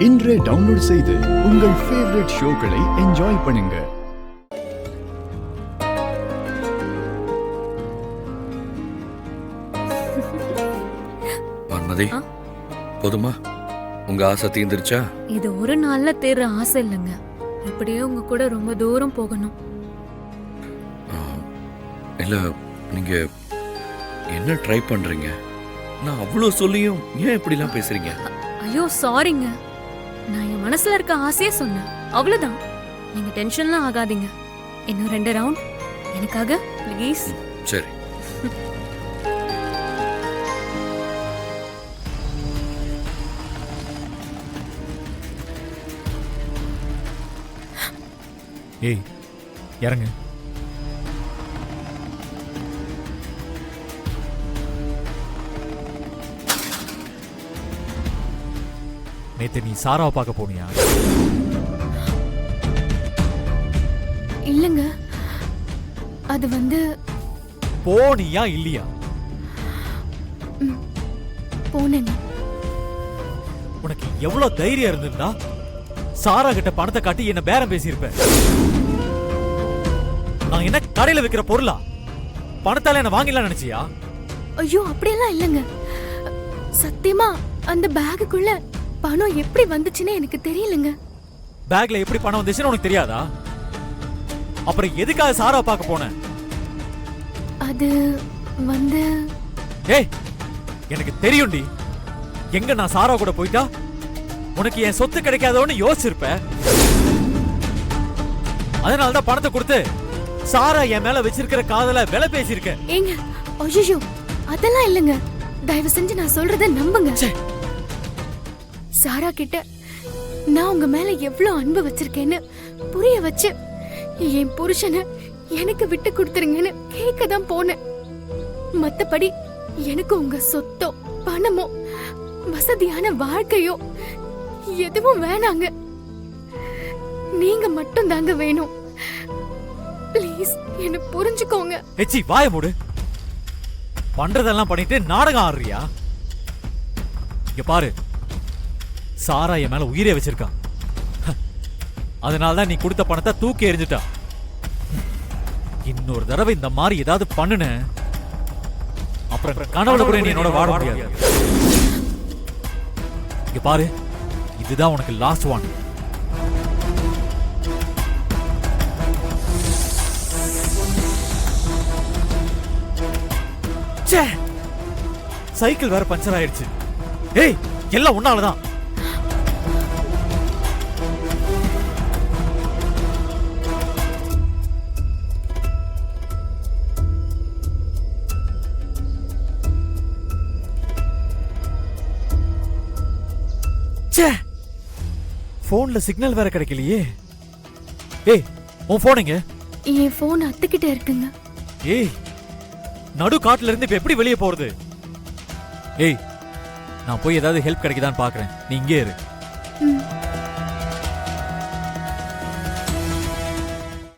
இன்றே டவுன்லோட் செய்து உங்கள் ஃபேவரட் ஷோக்களை என்ஜாய் பண்ணுங்க. வான்மதி, போதுமா? உங்க ஆசை தீர்ந்துருச்சா? இது ஒரு நாள்ல தேர்ற ஆசை இல்லைங்க. இப்படியே உங்க கூட ரொம்ப தூரம் போகணும். இல்ல, நீங்க என்ன ட்ரை பண்றீங்க? நான் அவ்வளவு சொல்லியும் ஏன் இப்படிலாம் பேசுறீங்க? ஐயோ சாரிங்க, நான் என் மனசுல இருக்க ஆசையே சொன்னேன், அவ்வளவுதான். நீங்க டென்ஷன்லாம் ஆகாதீங்க. இன்னும் 2 ரவுண்ட் எனக்காக ப்ளீஸ். சரி. ஏய், இறங்கு. நேத்து நீ சாராவை பார்க்க போனியா? இல்லங்க, அது வந்து போனியா இல்லையா? போனேங்க. உனக்கு எவ்வளவு தைரியம் இருந்திருந்தா சாரா கிட்ட பணத்தை காட்டி என்ன பேரம் பேசியிருப்ப. நான் என்ன கடையில விக்கிற பொருளா? பணத்தால என்ன வாங்கிடலாம் நினைச்சியா? ஐயோ அப்படியெல்லாம் இல்லங்க. சத்தியமா அந்த பேக்குக்குள்ள பணம் எப்படி வந்துச்சுன்னு எனக்கு தெரியலங்க. பேக்ல எப்படி பணம் வந்துச்சுன்னு உனக்கு தெரியாதா? அப்புறம் எதுக்காக சாரா பார்க்க போன? அது வந்து ஏய், எனக்கு தெரியும்டி. எங்க நான் சாரா கூட போயிட்டா உனக்கு என் சொத்து கிடைக்காதோன்னு யோசிச்சிருப்ப. அதனாலதான் பணத்தை கொடுத்து சாரா என் மேல வச்சிருக்கிற காதல விலை பேசியிருக்க. ஏங்க, ஐயோ அதெல்லாம் இல்லங்க. தயவு செஞ்சு நான் சொல்றத நம்புங்க. சாரா கிட்ட நான் உங்க மேல எவ்வளவு அன்பு வச்சிருக்கேன்னு புரிய வச்சு என் புருஷனை எனக்கு விட்டு கொடுத்துருங்கன்னு கேட்க தான் போனேன். மத்தபடி எனக்கு உங்க சொத்தோ பணமோ வசதியான வாழ்க்கையோ எதுவும் வேணாங்க. நீங்க மட்டும் தாங்க வேணும். ப்ளீஸ் என்ன புரிஞ்சுக்கோங்க. எச்சி வாய மூடு. பண்றதெல்லாம் பண்ணிட்டு நாடகம் ஆடுறியா? இங்க பாரு, சாரா என் மேல உயிரே வச்சிருக்கான். அதனாலதான் நீ கொடுத்த பணத்தை தூக்கி எறிஞ்சிட்டா. இன்னொரு தடவை இந்த மாதிரி ஏதாவது பண்ணுன, அப்புறம் கனவுல கூட நீ என்னோட வாழ முடியாது. இங்க பாரு, இதுதான் உனக்கு லாஸ்ட் ஒன். சைக்கிள் வேற பஞ்சர் ஆயிடுச்சு. ஏய், எல்லாம் உன்னாலதான். போன்ல சிக்னல் வேற கிடைக்கலையே. ஏய், உன் போன் எங்க? என் போன் அத்துக்கிட்ட இருக்குங்க. ஏய், நடு காட்டுல இருந்து இப்ப எப்படி வெளியே போறது? ஏய், நான் போய் ஏதாவது ஹெல்ப் கிடைக்குதான்னு பாக்குறேன். நீ இங்கே இரு.